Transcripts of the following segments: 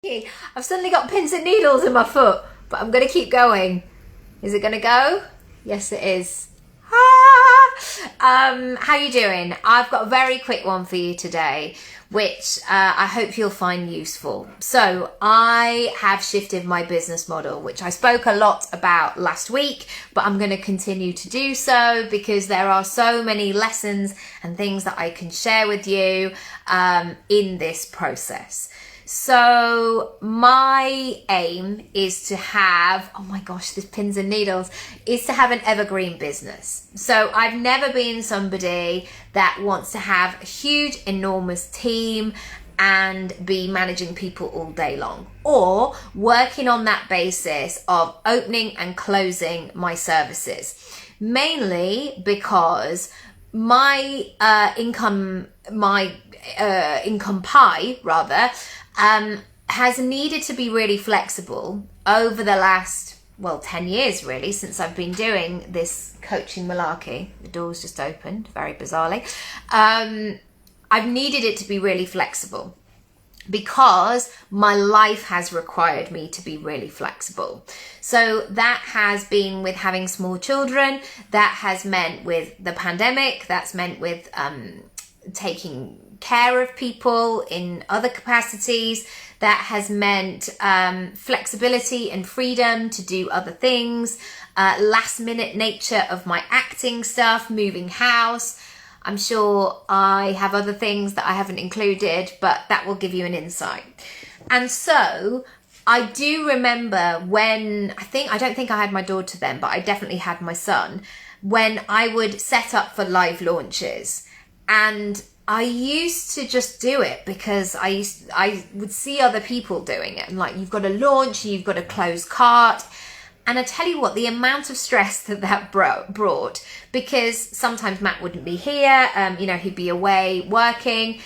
I've suddenly got pins and needles in my foot, but I'm going to keep going. Is it going to go? Yes, it is. How you doing? I've got a very quick one for you today, which I hope you'll find useful. So I have shifted my business model, which I spoke a lot about last week, but I'm going to continue to do so because there are so many lessons and things that I can share with you in this process. So my aim is to have, oh my gosh, this pins and needles, is to have an evergreen business. So I've never been somebody that wants to have a huge, enormous team and be managing people all day long, or working on that basis of opening and closing my services. Mainly because my income pie rather, has needed to be really flexible over the last, 10 years really, since I've been doing this coaching malarkey. The door's just opened, very bizarrely. I've needed it to be really flexible because my life has required me to be really flexible. So that has been with having small children, that has meant with the pandemic, that's meant with taking care of people in other capacities, that has meant flexibility and freedom to do other things, last minute nature of my acting stuff, moving house. I'm sure I have other things that I haven't included, but that will give you an insight. And so I do remember when, I don't think I had my daughter then, but I definitely had my son, when I would set up for live launches. And I used to just do it because I would see other people doing it. And like, you've got to launch, you've got to close cart. And I tell you what, the amount of stress that brought, because sometimes Matt wouldn't be here, he'd be away working.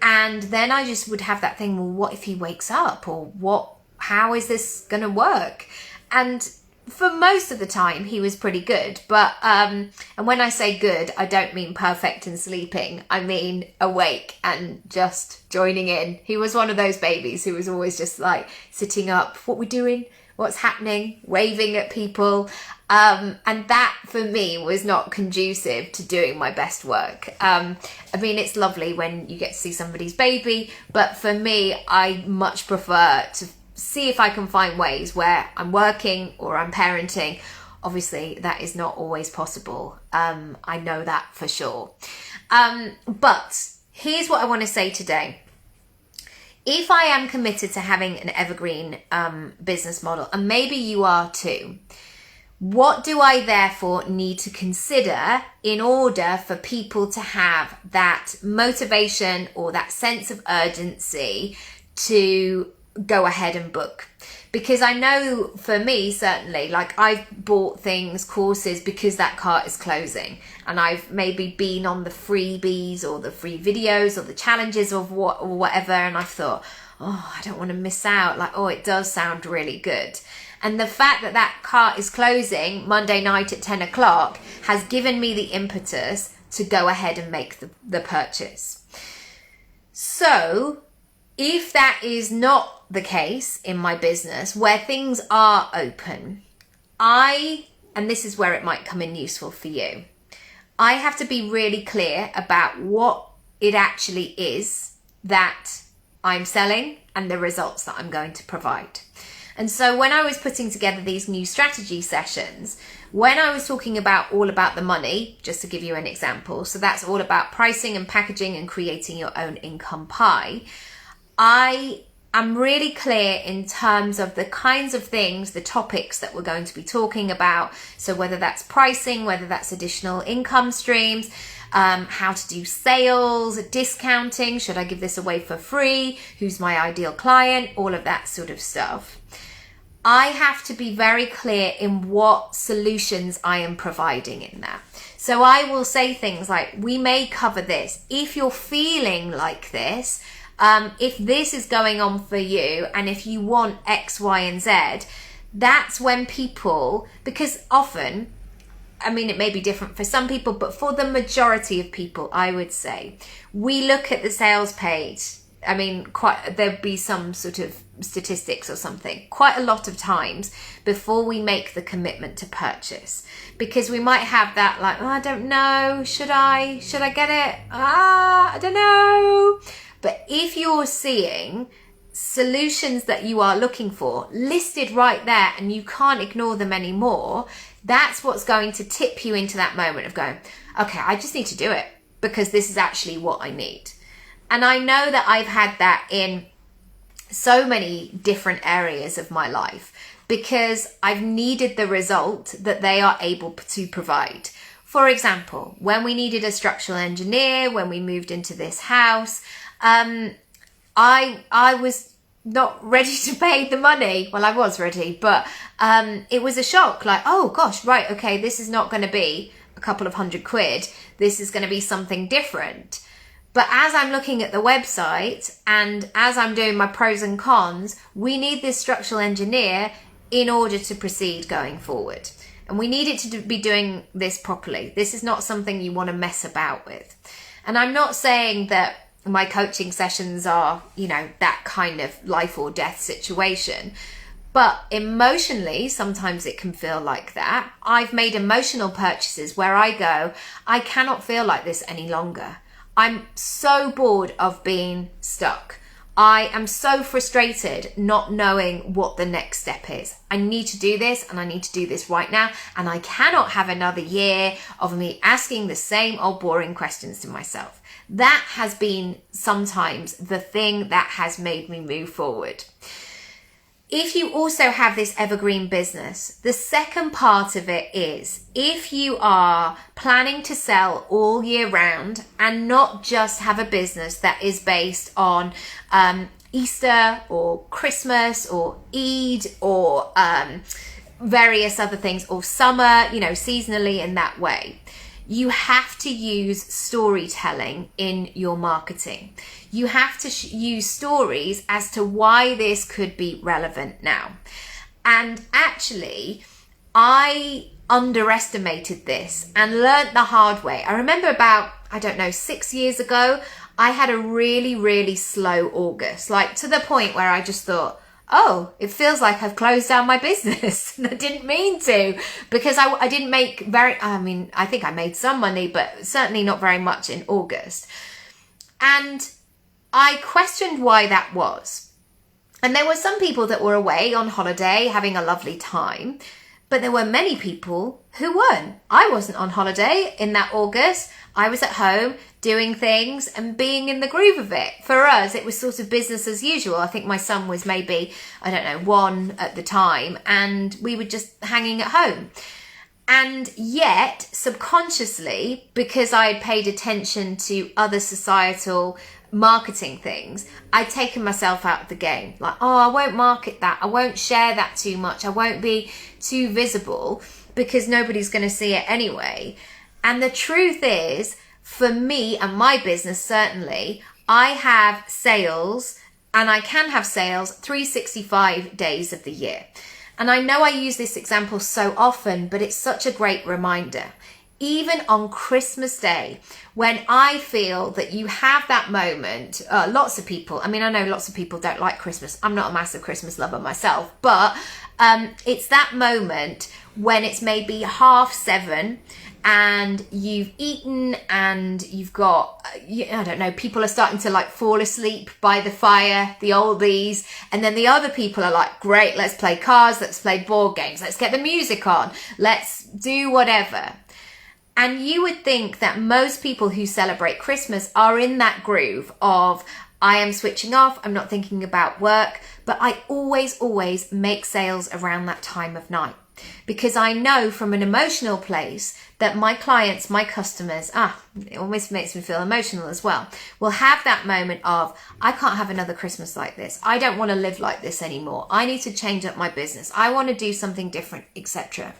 And then I just would have that thing, well, what if he wakes up? Or how is this going to work? And for most of the time, he was pretty good. But, and when I say good, I don't mean perfect and sleeping. I mean awake and just joining in. He was one of those babies who was always just like sitting up, what we doing? What's happening? Waving at people. And that for me was not conducive to doing my best work. It's lovely when you get to see somebody's baby, but for me, I much prefer to see if I can find ways where I'm working or I'm parenting. Obviously, that is not always possible. I know that for sure. But here's what I want to say today. If I am committed to having an evergreen business model, and maybe you are too, what do I therefore need to consider in order for people to have that motivation or that sense of urgency to go ahead and book? Because I know for me, certainly, like I've bought courses because that cart is closing, and I've maybe been on the freebies or the free videos or the challenges or whatever, and I've thought, I don't want to miss out. Like, it does sound really good. And the fact that cart is closing Monday night at 10 o'clock has given me the impetus to go ahead and make the purchase. So if that is not the case in my business where things are open, and this is where it might come in useful for you, I have to be really clear about what it actually is that I'm selling and the results that I'm going to provide. And so when I was putting together these new strategy sessions, when I was talking all about the money, just to give you an example, so that's all about pricing and packaging and creating your own income pie, I am really clear in terms of the kinds of things, the topics that we're going to be talking about. So whether that's pricing, whether that's additional income streams, how to do sales, discounting, should I give this away for free, who's my ideal client, all of that sort of stuff. I have to be very clear in what solutions I am providing in that. So I will say things like, we may cover this. If you're feeling like this, if this is going on for you, and if you want X, Y, and Z, that's when people, because often, it may be different for some people, but for the majority of people, I would say, we look at the sales page I mean, there'd be some sort of statistics or something, quite a lot of times before we make the commitment to purchase, because we might have that like, oh, I don't know, should I get it? I don't know. But if you're seeing solutions that you are looking for listed right there and you can't ignore them anymore, that's what's going to tip you into that moment of going, okay, I just need to do it because this is actually what I need. And I know that I've had that in so many different areas of my life because I've needed the result that they are able to provide. For example, when we needed a structural engineer, when we moved into this house, I was not ready to pay the money. Well, I was ready, but it was a shock. Like, oh gosh, right, okay, this is not going to be a couple of £100. This is going to be something different. But as I'm looking at the website and as I'm doing my pros and cons, we need this structural engineer in order to proceed going forward. And we need it to be doing this properly. This is not something you want to mess about with. And I'm not saying that my coaching sessions are, that kind of life or death situation. But emotionally, sometimes it can feel like that. I've made emotional purchases where I go, I cannot feel like this any longer. I'm so bored of being stuck. I am so frustrated not knowing what the next step is. I need to do this and I need to do this right now. And I cannot have another year of me asking the same old boring questions to myself. That has been sometimes the thing that has made me move forward. If you also have this evergreen business, the second part of it is if you are planning to sell all year round and not just have a business that is based on Easter or Christmas or Eid or various other things, or summer, seasonally in that way, you have to use storytelling in your marketing. You have to use stories as to why this could be relevant now. And actually, I underestimated this and learnt the hard way. I remember about, 6 years ago, I had a really, really slow August, like to the point where I just thought, oh, it feels like I've closed down my business. And I didn't mean to, because I didn't make I think I made some money, but certainly not very much in August. And I questioned why that was. And there were some people that were away on holiday having a lovely time, but there were many people who weren't. I wasn't on holiday in that August. I was at home doing things and being in the groove of it. For us, it was sort of business as usual. I think my son was maybe, 1 at the time, and we were just hanging at home. And yet, subconsciously, because I had paid attention to other societal marketing things, I'd taken myself out of the game. Like, oh, I won't market that. I won't share that too much. I won't be too visible because nobody's going to see it anyway. And the truth is, for me and my business, certainly, I have sales, and I can have sales 365 days of the year. And I know I use this example so often, but it's such a great reminder. Even on Christmas Day, when I feel that you have that moment, lots of people, I know lots of people don't like Christmas. I'm not a massive Christmas lover myself, but it's that moment when it's maybe 7:30 and you've eaten and you've got, people are starting to like fall asleep by the fire, the oldies, and then the other people are like, great, let's play cards, let's play board games, let's get the music on, let's do whatever. And you would think that most people who celebrate Christmas are in that groove of, I am switching off, I'm not thinking about work, but I always make sales around that time of night. Because I know from an emotional place that my clients, my customers, it almost makes me feel emotional as well, will have that moment of, I can't have another Christmas like this. I don't want to live like this anymore. I need to change up my business. I want to do something different, etc.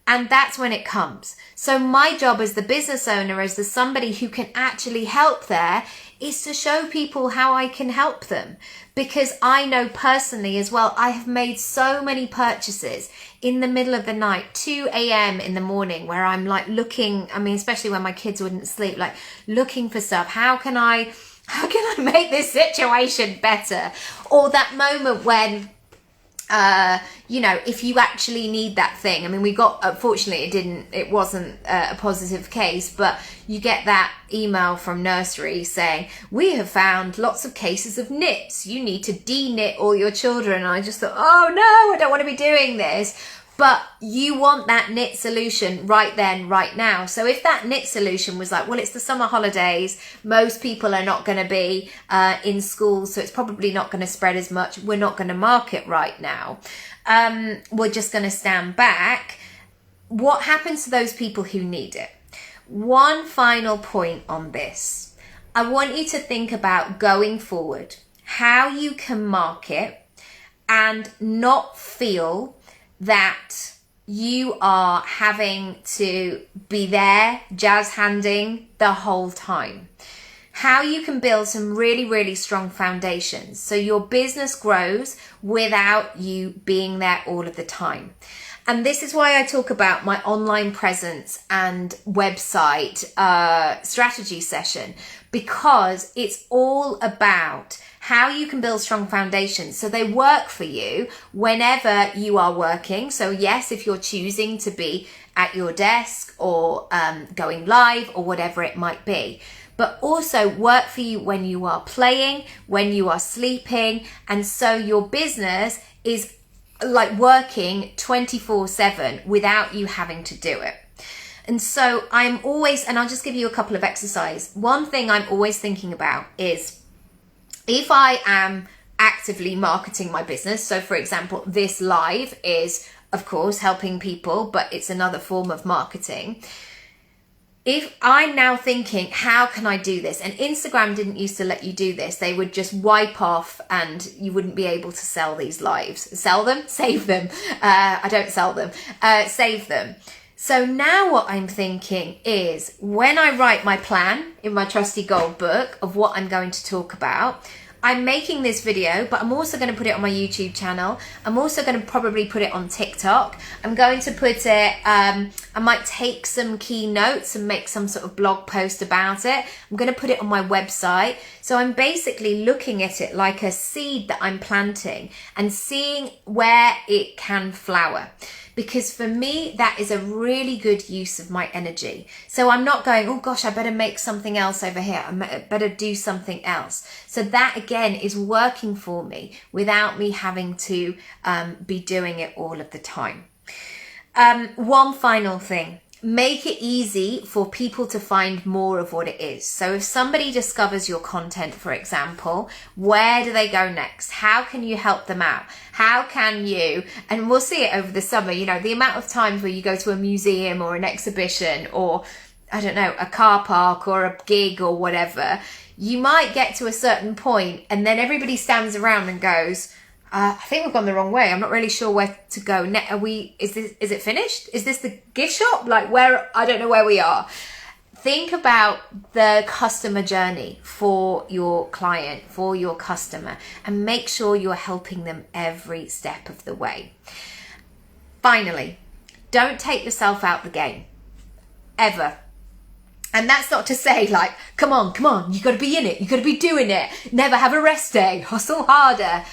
And that's when it comes. So my job as the business owner, as the somebody who can actually help there, is to show people how I can help them. Because I know personally as well, I have made so many purchases in the middle of the night, 2 a.m. in the morning, where I'm like looking, especially when my kids wouldn't sleep, like looking for stuff. How can I how can I make this situation better? Or that moment when, you know, if you actually need that thing. I mean, we got, unfortunately, it wasn't a positive case, but you get that email from nursery saying, we have found lots of cases of knits. You need to de-knit all your children. And I just thought, oh no, I don't want to be doing this. But you want that knit solution right then, right now. So if that knit solution was like, well, it's the summer holidays, most people are not going to be in school, so it's probably not going to spread as much. We're not going to market right now. We're just going to stand back. What happens to those people who need it? One final point on this. I want you to think about going forward, how you can market and not feel that you are having to be there jazz handing the whole time. How you can build some really, really strong foundations so your business grows without you being there all of the time. And this is why I talk about my online presence and website strategy session, because it's all about how you can build strong foundations so they work for you whenever you are working. So yes, if you're choosing to be at your desk or going live or whatever it might be, but also work for you when you are playing, when you are sleeping. And so your business is like working 24/7 without you having to do it. And so I'm always, and I'll just give you a couple of exercises. One thing I'm always thinking about is, if I am actively marketing my business, so for example, this live is, of course, helping people, but it's another form of marketing. If I'm now thinking, how can I do this? And Instagram didn't used to let you do this. They would just wipe off and you wouldn't be able to sell these lives. Sell them? Save them. I don't sell them. Save them. So now what I'm thinking is, when I write my plan in my trusty gold book of what I'm going to talk about, I'm making this video, but I'm also going to put it on my YouTube channel. I'm also going to probably put it on TikTok. I'm going to put it, I might take some key notes and make some sort of blog post about it. I'm going to put it on my website. So I'm basically looking at it like a seed that I'm planting and seeing where it can flower. Because for me, that is a really good use of my energy. So I'm not going, oh gosh, I better make something else over here. I better do something else. So that again is working for me without me having to be doing it all of the time. One final thing. Make it easy for people to find more of what it is. So if somebody discovers your content, for example, where do they go next? How can you help them out? How can you, and we'll see it over the summer, you know, the amount of times where you go to a museum or an exhibition or, I don't know, a car park or a gig or whatever, you might get to a certain point and then everybody stands around and goes, I think we've gone the wrong way. I'm not really sure where to go. Is it finished? Is this the gift shop? Like where, I don't know where we are. Think about the customer journey for your client, for your customer, and make sure you're helping them every step of the way. Finally, don't take yourself out the game, ever. And that's not to say like, come on, you got to be in it. You got to be doing it. Never have a rest day. Hustle harder.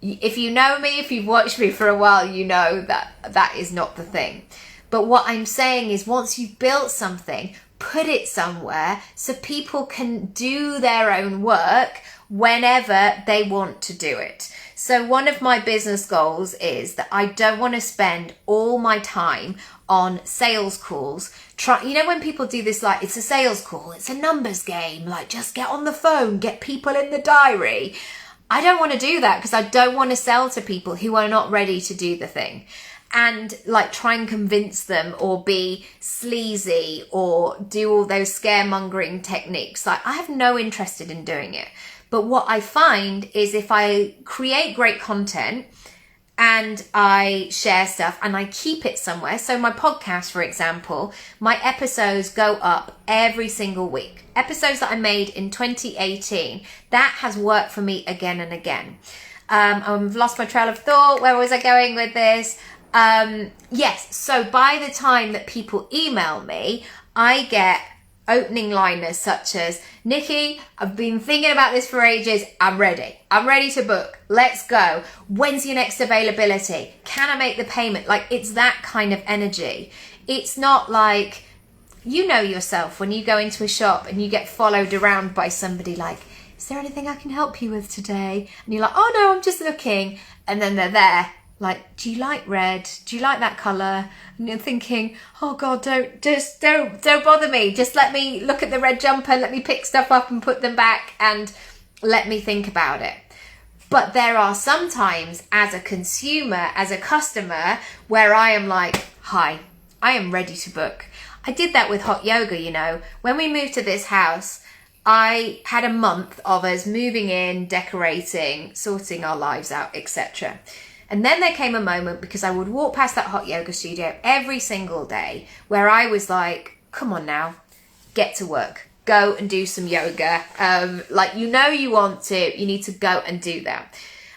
If you know me, if you've watched me for a while, you know that that is not the thing. But what I'm saying is, once you've built something, put it somewhere so people can do their own work whenever they want to do it. So one of my business goals is that I don't want to spend all my time on sales calls. You know when people do this, like, it's a sales call, it's a numbers game, like just get on the phone, get people in the diary. I don't want to do that because I don't want to sell to people who are not ready to do the thing and like try and convince them or be sleazy or do all those scaremongering techniques. Like, I have no interest in doing it. But what I find is if I create great content and I share stuff and I keep it somewhere. So my podcast, for example, my episodes go up every single week. Episodes that I made in 2018, that has worked for me again and again. I've lost my trail of thought. Where was I going with this? Yes, so by the time that people email me, I get opening liners such as, Nicky, I've been thinking about this for ages. I'm ready. I'm ready to book. Let's go. When's your next availability? Can I make the payment? Like, it's that kind of energy. It's not like, you know yourself when you go into a shop and you get followed around by somebody like, is there anything I can help you with today? And you're like, oh no, I'm just looking. And then they're there like, do you like red? Do you like that colour? And you're thinking, oh God, don't bother me. Just let me look at the red jumper, let me pick stuff up and put them back and let me think about it. But there are some times as a consumer, as a customer, where I am like, hi, I am ready to book. I did that with hot yoga, you know. When we moved to this house, I had a month of us moving in, decorating, sorting our lives out, etc. And then there came a moment, because I would walk past that hot yoga studio every single day, where I was like, come on now, get to work. Go and do some yoga. Like, you know you want to, you need to go and do that.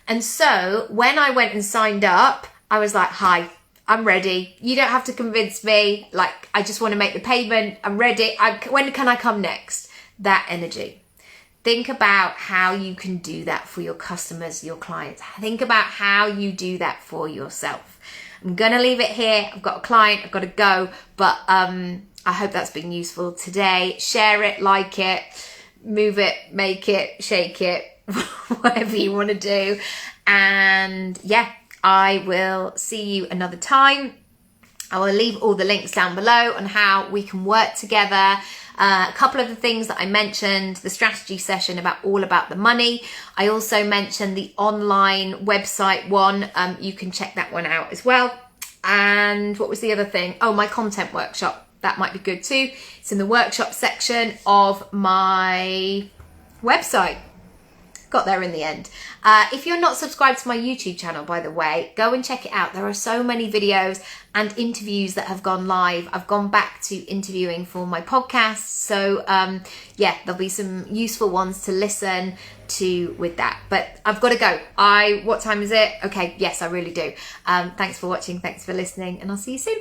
And so when I went and signed up, I was like, hi, I'm ready. You don't have to convince me. Like, I just want to make the payment. I'm ready. When can I come next? That energy. Think about how you can do that for your customers, your clients. Think about how you do that for yourself. I'm going to leave it here. I've got a client. I've got to go. But I hope that's been useful today. Share it, like it, move it, make it, shake it, whatever you want to do. And yeah, I will see you another time. I will leave all the links down below on how we can work together. A couple of the things that I mentioned, the strategy session all about the money. I also mentioned the online website one. You can check that one out as well. And what was the other thing? Oh, my content workshop. That might be good too. It's in the workshop section of my website. Got there in the end. If you're not subscribed to my YouTube channel, by the way, go and check it out. There are so many videos and interviews that have gone live. I've gone back to interviewing for my podcast. So yeah, there'll be some useful ones to listen to with that. But I've got to go. What time is it? Okay, yes, I really do. Thanks for watching. Thanks for listening. And I'll see you soon.